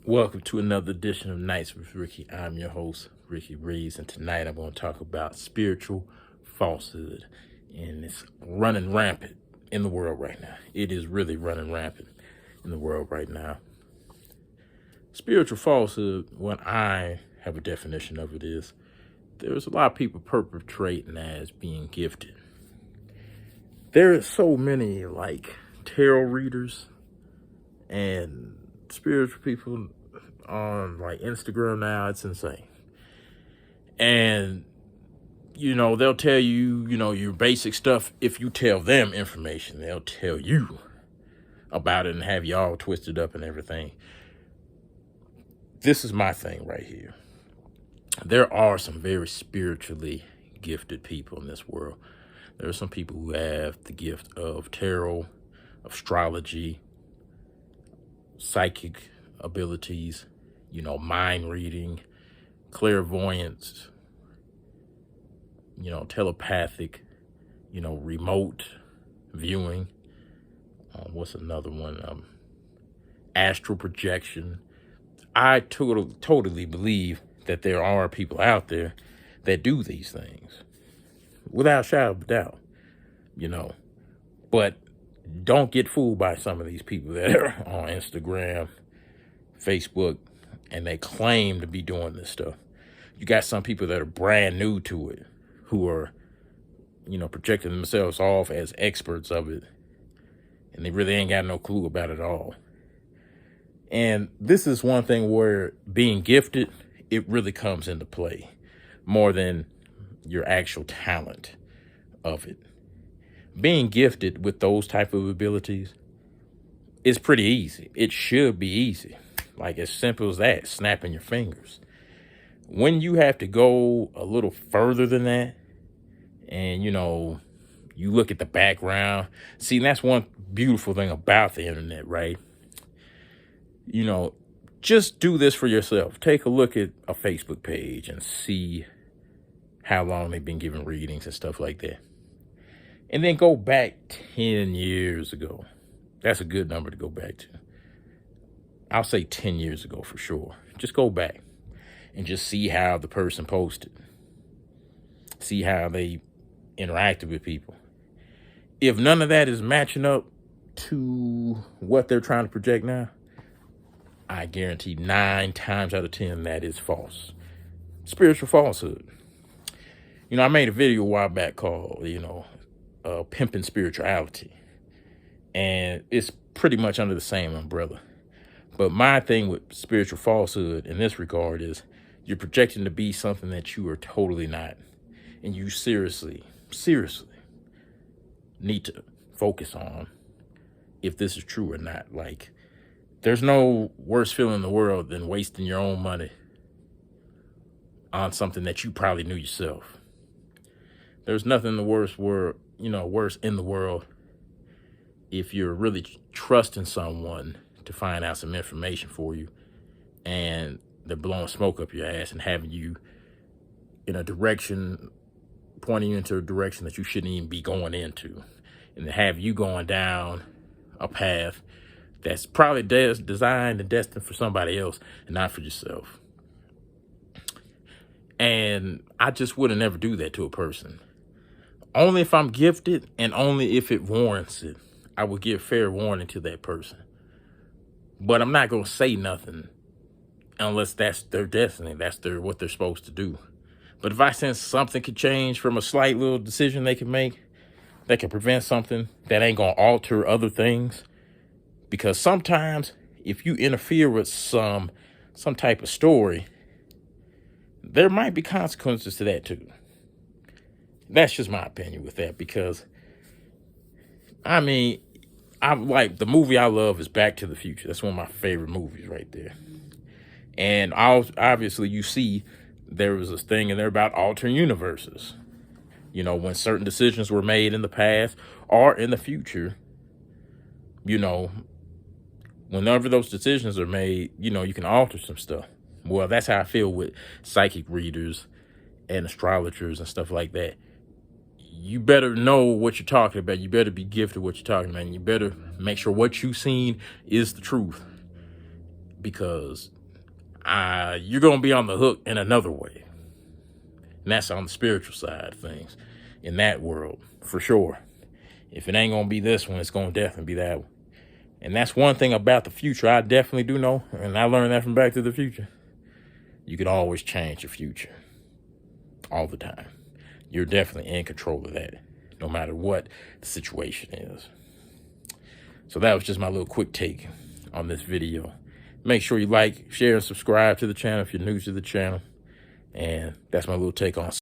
Welcome to another edition of Nights with Ricky. I'm your host, Ricky Reeves, and tonight I'm going to talk about spiritual falsehood. And it's running rampant in the world right now. It is really running rampant in the world right now. Spiritual falsehood, when I have a definition of it, is there's a lot of people perpetrating as being gifted. There are so many tarot readers and spiritual people on Instagram now. It's insane. And they'll tell you, your basic stuff. If you tell them information, they'll tell you about it and have you all twisted up and everything. This is my thing right here. There are some very spiritually gifted people in this world. There are some people who have the gift of tarot, astrology, psychic abilities, mind reading, clairvoyance, telepathic, remote viewing. What's another one? Astral projection. I totally believe that there are people out there that do these things without a shadow of a doubt, but don't get fooled by some of these people that are on Instagram, Facebook, and they claim to be doing this stuff. You got some people that are brand new to it who are, projecting themselves off as experts of it, and they really ain't got no clue about it all. And this is one thing where being gifted, it really comes into play more than your actual talent of it. Being gifted with those type of abilities is pretty easy. It should be easy. Like as simple as that, snapping your fingers. When you have to go a little further than that, and you look at the background. See, that's one beautiful thing about the internet, right? Just do this for yourself. Take a look at a Facebook page and see how long they've been giving readings and stuff like that. And then go back 10 years ago. That's a good number to go back to. I'll say 10 years ago for sure. Just go back and just see how the person posted. See how they interacted with people. If none of that is matching up to what they're trying to project now, I guarantee 9 times out of 10 that is false. Spiritual falsehood. I made a video a while back called, Pimping Spirituality. And it's pretty much under the same umbrella. But my thing with spiritual falsehood in this regard is you're projecting to be something that you are totally not. And you seriously need to focus on if this is true or not. There's no worse feeling in the world than wasting your own money on something that you probably knew yourself. There's nothing worse in the world if you're really trusting someone to find out some information for you and they're blowing smoke up your ass and having you in a direction, pointing you into a direction that you shouldn't even be going into, and to have you going down a path that's probably designed and destined for somebody else and not for yourself. And I just wouldn't ever do that to a person. Only if I'm gifted and only if it warrants it, I would give fair warning to that person. But I'm not going to say nothing unless that's their destiny. That's what they're supposed to do. But if I sense something could change from a slight little decision they can make, that can prevent something that ain't going to alter other things. Because sometimes if you interfere with some type of story, there might be consequences to that too. That's just my opinion with that, because I like the movie I love is Back to the Future. That's one of my favorite movies right there. And obviously you see there was this thing in there about alternate universes. When certain decisions were made in the past or in the future, whenever those decisions are made, you can alter some stuff. Well, that's how I feel with psychic readers and astrologers and stuff like that. You better know what you're talking about. You better be gifted what you're talking about. And you better make sure what you've seen is the truth. because you're going to be on the hook in another way. And that's on the spiritual side of things in that world, for sure. If it ain't going to be this one, it's going to definitely be that one. And that's one thing about the future I definitely do know, and I learned that from Back to the Future. You can always change your future. All the time. You're definitely in control of that, no matter what the situation is. So that was just my little quick take on this video. Make sure you like, share, and subscribe to the channel if you're new to the channel. And that's my little take on